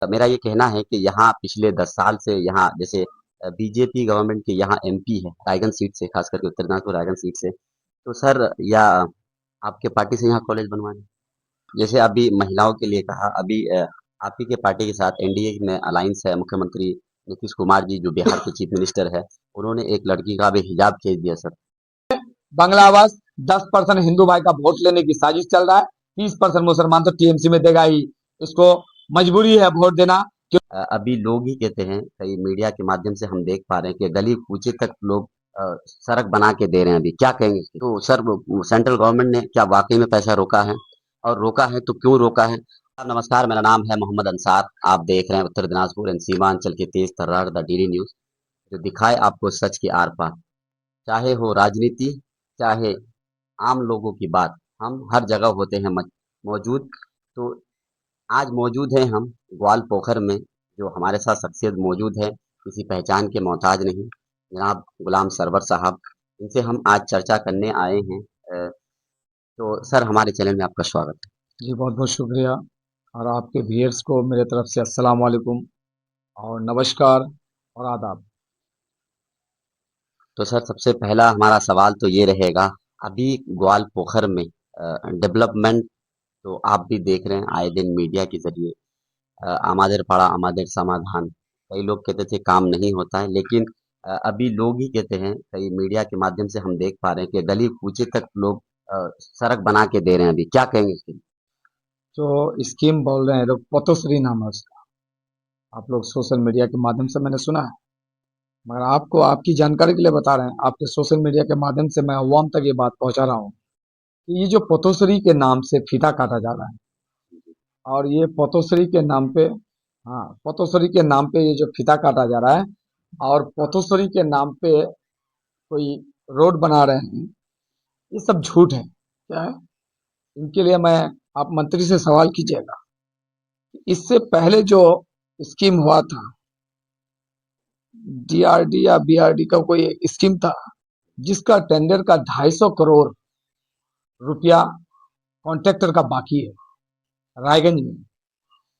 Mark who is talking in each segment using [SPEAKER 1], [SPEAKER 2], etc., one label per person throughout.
[SPEAKER 1] मेरा ये कहना है कि यहाँ पिछले 10 साल से यहाँ जैसे बीजेपी गवर्नमेंट के यहाँ एमपी है रायगंज सीट से, खास करके उत्तर दिनाजपुर रायगंज सीट से। तो सर या आपके पार्टी से यहाँ कॉलेज बनवाने, जैसे अभी महिलाओं के लिए कहा, अभी आप ही के पार्टी के साथ एनडीए में अलायंस है, मुख्यमंत्री नीतीश कुमार जी जो बिहार के चीफ मिनिस्टर है, उन्होंने एक लड़की का भी हिजाब खींच दिया सर।
[SPEAKER 2] बंगला आवाज 10% हिंदू भाई का वोट लेने की साजिश चल रहा है। 30% मुसलमान तो टीएमसी में देगा ही, इसको मजबूरी है वोट देना।
[SPEAKER 1] अभी लोग ही कहते हैं, कई मीडिया के माध्यम से हम देख पा रहे हैं कि गली कूचे तक लोग सड़क बना के दे रहे हैं। अभी क्या कहेंगे इसके? तो सर सेंट्रल गवर्नमेंट ने क्या वाकई में पैसा रोका है, और रोका है तो क्यों रोका है? नमस्कार, मेरा नाम है मोहम्मद अंसार। आप देख रहे हैं उत्तर दिनाजपुर एंड सीमांचल के तेज तर्रार द डेली न्यूज, जो दिखाए आपको सच के आर पार। चाहे हो राजनीति, चाहे आम लोगों की बात, हम हर जगह होते हैं मौजूद। तो आज मौजूद हैं हम ग्वाल पोखर में, जो हमारे साथ शख्सियत मौजूद है, किसी पहचान के मोहताज नहीं, जनाब गुलाम सरवर साहब। इनसे हम आज चर्चा करने आए हैं। तो सर हमारे चैनल में आपका स्वागत है।
[SPEAKER 2] जी बहुत बहुत शुक्रिया, और आपके व्यूअर्स को मेरे तरफ से अस्सलाम वालेकुम और नमस्कार और आदाब।
[SPEAKER 1] तो सर सबसे पहला हमारा सवाल तो ये रहेगा, अभी ग्वाल पोखर में डेवलपमेंट तो आप भी देख रहे हैं आए दिन मीडिया के जरिए, आमादेर पाड़ा आमादेर समाधान, कई लोग कहते थे काम नहीं होता है, लेकिन अभी लोग ही कहते हैं, कई मीडिया के माध्यम से हम देख पा रहे हैं कि गली कूचे तक लोग सड़क बना के दे रहे हैं। अभी क्या कहेंगे इसके लिए?
[SPEAKER 2] जो स्कीम बोल रहे हैं लोग, पतोश्री नाम है उसका, आप लोग सोशल मीडिया के माध्यम से मैंने सुना है, मगर आपको आपकी जानकारी के लिए बता रहे हैं, आपके सोशल मीडिया के माध्यम से मैं अवाम तक ये बात पहुंचा रहा हूँ कि ये जो पतोश्री के नाम से फीता काटा जा रहा है, और ये पतोश्री के नाम पे, हाँ, पतोश्री के नाम पे ये जो फीता काटा जा रहा है, और पतोश्री के नाम पे कोई रोड बना रहे हैं, ये सब झूठ है। क्या है? इनके लिए मैं, आप मंत्री से सवाल कीजिएगा। इससे पहले जो स्कीम हुआ था, डीआरडी या बीआरडी का कोई स्कीम था, जिसका टेंडर का 250 करोड़ रुपया कॉन्ट्रैक्टर का बाकी है रायगंज में,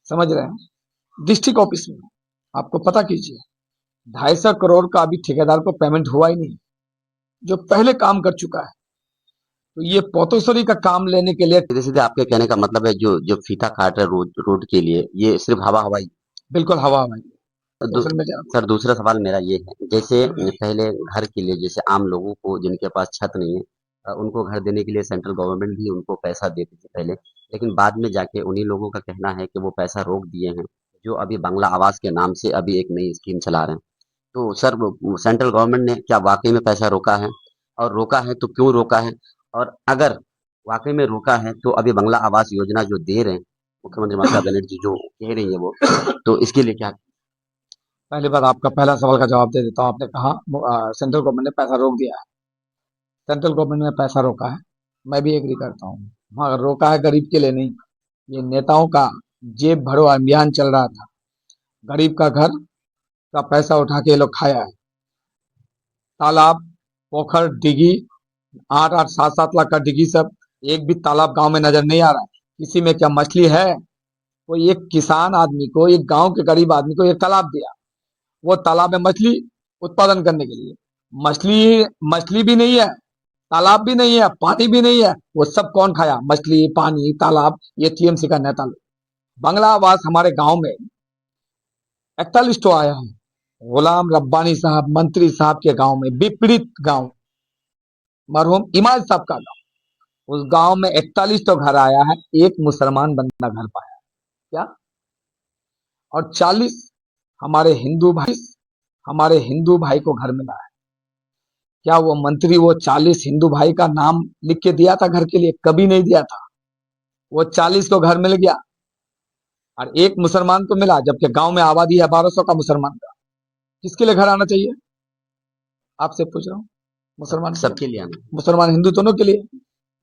[SPEAKER 2] समझ रहे हैं, डिस्ट्रिक्ट ऑफिस में। आपको पता कीजिए, 250 करोड़ का अभी ठेकेदार को पेमेंट हुआ ही नहीं, जो पहले काम कर चुका है। तो ये पोतोसरी का काम लेने के लिए,
[SPEAKER 1] सीधे सीधे आपके कहने का मतलब है, जो जो फीता काट रहे रोड रोड के लिए, ये सिर्फ हवा हवाई?
[SPEAKER 2] बिल्कुल हवा में,
[SPEAKER 1] दू,
[SPEAKER 2] सोशल मीडिया।
[SPEAKER 1] सर दूसरा सवाल मेरा ये है, जैसे पहले घर के लिए, जैसे आम लोगों को जिनके पास छत नहीं है, उनको घर देने के लिए सेंट्रल गवर्नमेंट भी उनको पैसा देती थी पहले, लेकिन बाद में जाके उन्हीं लोगों का कहना है कि वो पैसा रोक दिए हैं, जो अभी बांग्ला आवास के नाम से अभी एक नई स्कीम चला रहे हैं। तो सर सेंट्रल गवर्नमेंट ने क्या वाकई में पैसा रोका है, और रोका है तो क्यों रोका है? और अगर वाकई में रोका है तो अभी बांग्ला आवास योजना जो दे रहे हैं मुख्यमंत्री ममता बनर्जी जो कह रही है वो, तो इसके लिए क्या?
[SPEAKER 2] पहली बात, आपका पहला सवाल का जवाब दे देता हूँ। आपने कहा सेंट्रल गवर्नमेंट ने पैसा रोक दिया है। सेंट्रल गवर्नमेंट ने पैसा रोका है, मैं भी एग्री करता हूँ, मगर रोका है गरीब के लिए नहीं। ये नेताओं का जेब भरो अभियान चल रहा था, गरीब का घर का पैसा उठा के ये लोग खाया है। तालाब, पोखर, डिगी, 8-8, 7-7 लाख का डिगी, सब एक भी तालाब गांव में नजर नहीं आ रहा है। किसी में क्या मछली है? कोई एक किसान आदमी को, एक गांव के गरीब आदमी को एक तालाब दिया, वो तालाब में मछली उत्पादन करने के लिए, मछली मछली भी नहीं है, तालाब भी नहीं है, पानी भी नहीं है, वो सब कौन खाया? मछली, पानी, तालाब, ये टीएमसी का नेता लोग। बंगला आवास हमारे गांव में 41 तो आया है, गुलाम रब्बानी साहब मंत्री साहब के गांव में, विपरीत गांव, मरहूम इमाज साहब का गांव, उस गांव में 41 तो घर आया है, एक मुसलमान बंदा घर पाया। क्या? और 40 हमारे हिंदू भाई, हमारे हिंदू भाई को घर मिला है। क्या वो मंत्री वो 40 हिंदू भाई का नाम लिख के दिया था घर के लिए? कभी नहीं दिया था। वो 40 को घर मिल गया, और एक मुसलमान को मिला, जबकि गांव में आबादी है 1200 का मुसलमान का। किसके लिए घर आना चाहिए? आपसे पूछ रहा हूँ। मुसलमान
[SPEAKER 1] सबके लिए आना।
[SPEAKER 2] मुसलमान हिंदू दोनों के लिए,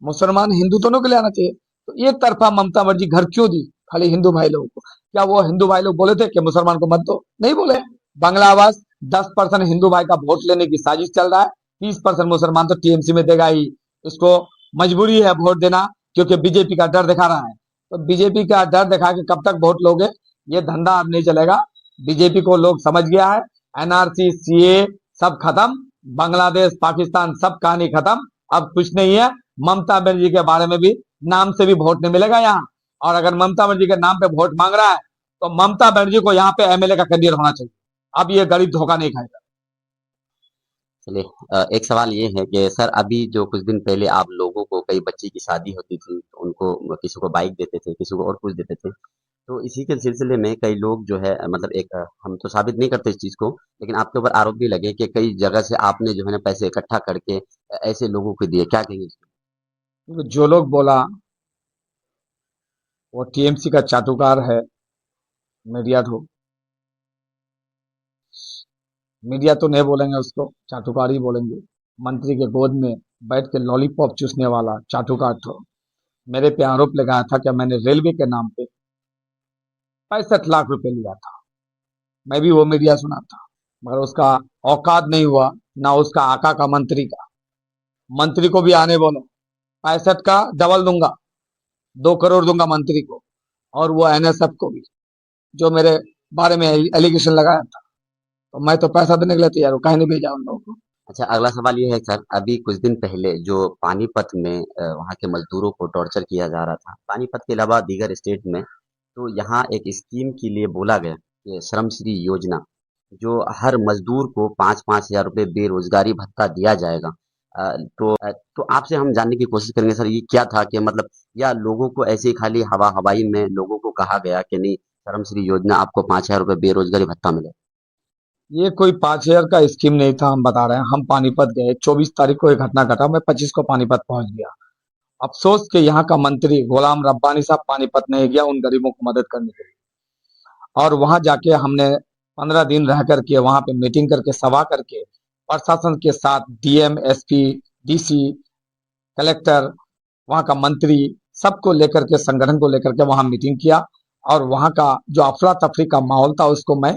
[SPEAKER 2] मुसलमान हिंदू दोनों के लिए आना चाहिए। तो एक तरफा ममता बनर्जी घर क्यों दी खाली हिंदू भाई लोगों को? क्या वो हिंदू भाई लोग बोले थे कि मुसलमान को मत दो? नहीं बोले। बांग्ला आवास 10% हिंदू भाई का वोट लेने की साजिश चल रहा है। 30% मुसलमान तो टीएमसी में देगा ही, इसको मजबूरी है वोट देना, क्योंकि बीजेपी का डर दिखा रहा है। तो बीजेपी का डर दिखा के कब तक वोट लोगे, ये धंधा अब नहीं चलेगा। बीजेपी को लोग समझ गया है। एनआरसी, सीए सब खत्म, बांग्लादेश, पाकिस्तान सब कहानी खत्म। अब कुछ नहीं है। ममता बनर्जी के बारे में भी नाम से भी वोट नहीं मिलेगा यहाँ। और अगर ममता बनर्जी के नाम पे वोट मांग रहा है तो ममता बनर्जी को यहाँ पे एमएलए का कैंडिडेट होना चाहिए। अब ये गरीब धोखा नहीं खाएगा।
[SPEAKER 1] चलिए, एक सवाल ये है कि सर अभी जो कुछ दिन पहले आप लोगों को कई बच्ची की शादी होती थी तो उनको किसी को बाइक देते थे, किसी को और कुछ देते थे। तो इसी के सिलसिले में कई लोग जो है मतलब एक हम तो साबित नहीं करते इस चीज़ को, लेकिन आपके ऊपर आरोप भी लगे कि कई जगह से आपने जो है ना पैसे इकट्ठा करके ऐसे लोगों को दिए। क्या कहेंगे इसमें?
[SPEAKER 2] क्योंकि जो लोग बोला वो टीएमसी का चाटुकार है। मीडिया तो मीडिया तो नहीं बोलेंगे, उसको चाटुकार ही बोलेंगे। मंत्री के गोद में बैठ के लॉलीपॉप चूसने वाला चाटुकार तो मेरे पे आरोप लगाया था कि मैंने रेलवे के नाम पे 65 लाख रुपए लिया था। मैं भी वो मीडिया सुना था, मगर उसका औकात नहीं हुआ ना उसका आका का मंत्री का। मंत्री को भी आने बोलो, 65 का डबल दूंगा, 2 करोड़ दूंगा मंत्री को। और वो एनएसएफ को भी, जो मेरे बारे में एलिगेशन लगाया था, तो मैं तो पैसा देने के लिए तैयार हूँ, कहीं नहीं भेजा उन लोगों को।
[SPEAKER 1] अच्छा, अगला सवाल ये है सर, अभी कुछ दिन पहले जो पानीपत में वहाँ के मजदूरों को टॉर्चर किया जा रहा था, पानीपत के अलावा दीगर स्टेट में, तो यहाँ एक स्कीम के लिए बोला गया कि श्रम श्री योजना, जो हर मजदूर को 5-5 हजार रुपये बेरोजगारी भत्ता दिया जाएगा। तो आपसे हम जानने की कोशिश करेंगे सर, ये क्या था कि मतलब या लोगों को ऐसे ही खाली हवा हवाई में लोगों को कहा गया कि नहीं श्रम श्री योजना आपको 5 हजार रुपये बेरोजगारी भत्ता मिले।
[SPEAKER 2] ये कोई 5 हजार का स्कीम नहीं था। हम बता रहे हैं, हम पानीपत गए, 24 तारीख को एक घटना घटा, मैं 25 को पानीपत पहुंच गया। अफसोस कि यहाँ का मंत्री गुलाम रब्बानी साहब पानीपत नहीं गया उन गरीबों को मदद करने के लिए। और वहां जाके हमने 15 दिन रह करके वहां पे मीटिंग करके सभा करके प्रशासन के साथ डीएम, एसपी, डीसी, कलेक्टर, वहां का मंत्री, सबको लेकर के, संगठन को लेकर के वहां मीटिंग किया। और वहां का जो अफरा तफरी का माहौल था उसको मैं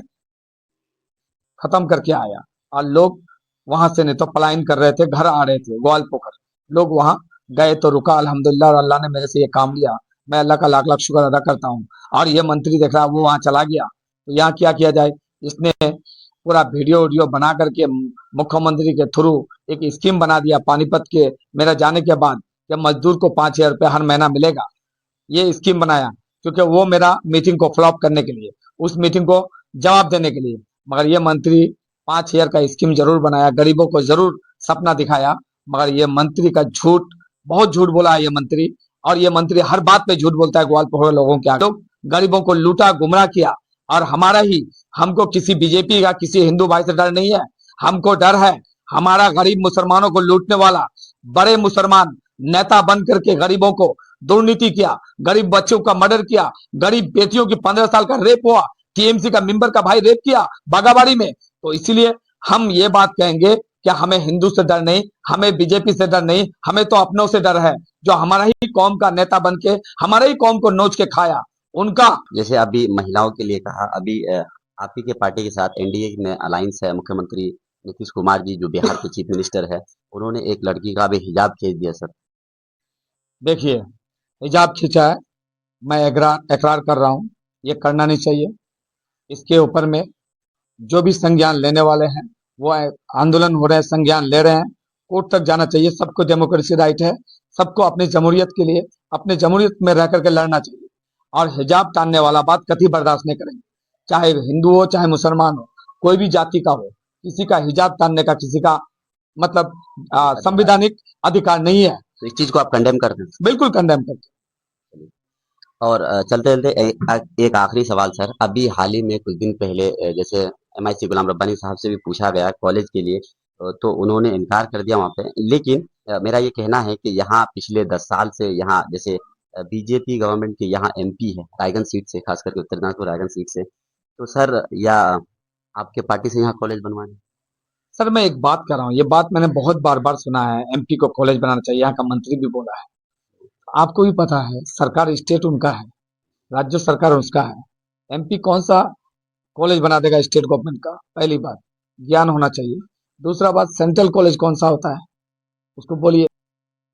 [SPEAKER 2] खत्म करके आया। और लोग वहां से नहीं तो पलायन कर रहे थे, घर आ रहे थे ग्वालपोखर। लोग वहां गए तो रुका, अल्हम्दुलिल्लाह, और अल्लाह ने मेरे से ये काम लिया। मैं अल्लाह का लाख लाख शुक्र अदा करता हूँ। और ये मंत्री देख रहा है, वो वहां चला गया, तो यहाँ क्या किया जाए। इसने पूरा वीडियो वीडियो बना करके मुख्यमंत्री के थ्रू एक स्कीम बना दिया पानीपत के मेरा जाने के बाद, कि मजदूर को 5 हजार रुपये हर महीना मिलेगा। ये स्कीम बनाया क्योंकि वो मेरा मीटिंग को फ्लॉप करने के लिए, उस मीटिंग को जवाब देने के लिए। मगर ये मंत्री 5 हजार का स्कीम जरूर बनाया, गरीबों को जरूर सपना दिखाया। मगर ये मंत्री का झूठ, बहुत झूठ बोला है ये मंत्री। और ये मंत्री हर बात पे झूठ बोलता है। ग्वालपोखर के लोगों के आगे लोग गरीबों को लूटा, गुमराह किया। और हमारा ही, हमको किसी बीजेपी का, किसी हिंदू भाई से डर नहीं है। हमको डर है हमारा गरीब मुसलमानों को लूटने वाला बड़े मुसलमान नेता बन करके गरीबों को दुर्नीति किया, गरीब बच्चों का मर्डर किया, गरीब बेटियों की 15 साल का रेप हुआ, टीएमसी का मेंबर का भाई रेप किया बागाबाड़ी में। तो इसीलिए हम ये बात कहेंगे कि हमें हिंदू से डर नहीं, हमें बीजेपी से डर नहीं, हमें तो अपनों से डर है, जो हमारा ही कौम का नेता बन के हमारे ही कौम को नोच के खाया उनका।
[SPEAKER 1] जैसे अभी महिलाओं के लिए कहा, अभी आप ही के पार्टी के साथ एनडीए में अलायंस है, मुख्यमंत्री नीतीश कुमार जी जो बिहार के चीफ मिनिस्टर है, उन्होंने एक लड़की का अभी हिजाब खींच दिया सर।
[SPEAKER 2] देखिए, हिजाब खींचा है, मैं इकरार इकरार कर रहा हूँ, ये करना नहीं चाहिए। इसके ऊपर में जो भी संज्ञान लेने वाले हैं, वो आंदोलन हो रहे हैं, संज्ञान ले रहे हैं, कोर्ट तक जाना चाहिए। सबको डेमोक्रेसी राइट है, सबको अपनी जमहूरियत के लिए, अपने जमहूरियत में रह करके लड़ना चाहिए। और हिजाब तानने वाला बात कभी बर्दाश्त नहीं करेंगे, चाहे हिंदू हो चाहे मुसलमान हो, कोई भी जाति का हो। किसी का हिजाब तानने का किसी का मतलब
[SPEAKER 1] अधिकार।
[SPEAKER 2] संविधानिक अधिकार नहीं है।
[SPEAKER 1] तो इस चीज को आप कंडेम करते हैं?
[SPEAKER 2] बिल्कुल कंडेम करते।
[SPEAKER 1] और चलते-चलते एक आखिरी सवाल सर, अभी हाल ही में कुछ दिन पहले जैसे एमआईसी गुलाम रब्बानी साहब से भी पूछा गया कॉलेज के लिए, तो उन्होंने इनकार कर दिया वहाँ पे। लेकिन मेरा ये कहना है कि यहाँ पिछले 10 साल से यहाँ जैसे बीजेपी गवर्नमेंट के यहाँ एमपी है रायगंज सीट से, खास करके उत्तर दिनाजपुर रायगंज सीट से, तो सर या आपके पार्टी से यहाँ कॉलेज बनवाने?
[SPEAKER 2] सर मैं एक बात कर रहा हूँ, ये बात मैंने बहुत बार बार सुना है, एमपी को कॉलेज बनाना चाहिए, यहाँ का मंत्री भी बोला है। आपको भी पता है सरकार स्टेट उनका है, राज्य सरकार उसका है। एमपी कौन सा कॉलेज बना देगा स्टेट गवर्नमेंट का? पहली बात, ज्ञान होना चाहिए। दूसरा बात, सेंट्रल कॉलेज कौन सा होता है? उसको बोलिए,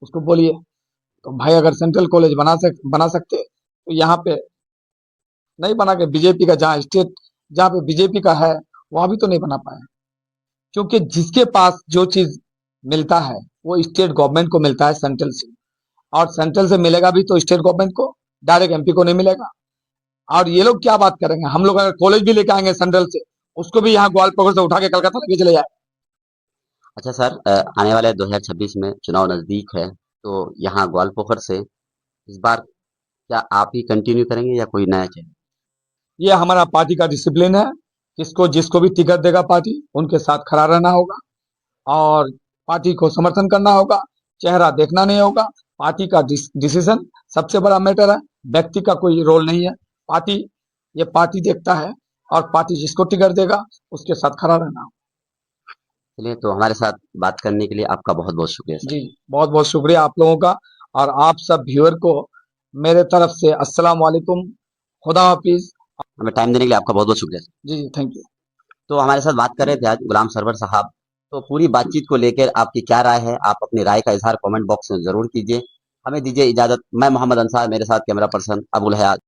[SPEAKER 2] उसको बोलिए। तो भाई अगर सेंट्रल कॉलेज बना सकते तो यहाँ पे नहीं बना के बीजेपी का जहाँ स्टेट, जहाँ पे बीजेपी का है वहां भी तो नहीं बना पाया, क्योंकि जिसके पास जो चीज मिलता है वो स्टेट गवर्नमेंट को मिलता है सेंट्रल से, और सेंट्रल से मिलेगा भी तो स्टेट गवर्नमेंट को, डायरेक्ट एमपी को नहीं मिलेगा। और ये लोग क्या बात करेंगे, हम लोग अगर कॉलेज भी लेके आएंगे सेंट्रल से, उसको भी यहाँ ग्वालपोखर से उठा के कलकत्ता लेके चले जाए।
[SPEAKER 1] अच्छा सर, आने वाले 2026 में चुनाव नजदीक है, तो यहाँ ग्वालपोखर से इस बार क्या आप ही कंटिन्यू करेंगे या कोई नया चेहरा?
[SPEAKER 2] ये हमारा पार्टी का डिसिप्लिन है, किसको जिसको भी टिकट देगा पार्टी उनके साथ खड़ा रहना होगा, और पार्टी को समर्थन करना होगा, चेहरा देखना नहीं होगा। पार्टी का डिसीजन सबसे बड़ा मैटर है, व्यक्ति का कोई रोल नहीं है। पार्टी, ये पार्टी देखता है, और पार्टी जिसको टिकट देगा उसके साथ खड़ा रहना होगा।
[SPEAKER 1] चलिए, तो हमारे साथ बात करने के लिए आपका बहुत बहुत शुक्रिया सर।
[SPEAKER 2] जी, बहुत बहुत शुक्रिया आप लोगों का, और आप सब व्यूअर को मेरे तरफ से अस्सलाम वालेकुम, खुदा हाफिज।
[SPEAKER 1] हमें टाइम देने के लिए आपका बहुत बहुत शुक्रिया सर।
[SPEAKER 2] जी जी, थैंक यू।
[SPEAKER 1] तो हमारे साथ बात कर रहे थे आज गुलाम सरवर साहब। तो पूरी बातचीत को लेकर आपकी क्या राय है, आप अपनी राय का इजहार कमेंट बॉक्स में जरूर कीजिए। हमें दीजिए इजाजत। मैं मोहम्मद अंसार, मेरे साथ कैमरा पर्सन अबुल हयात।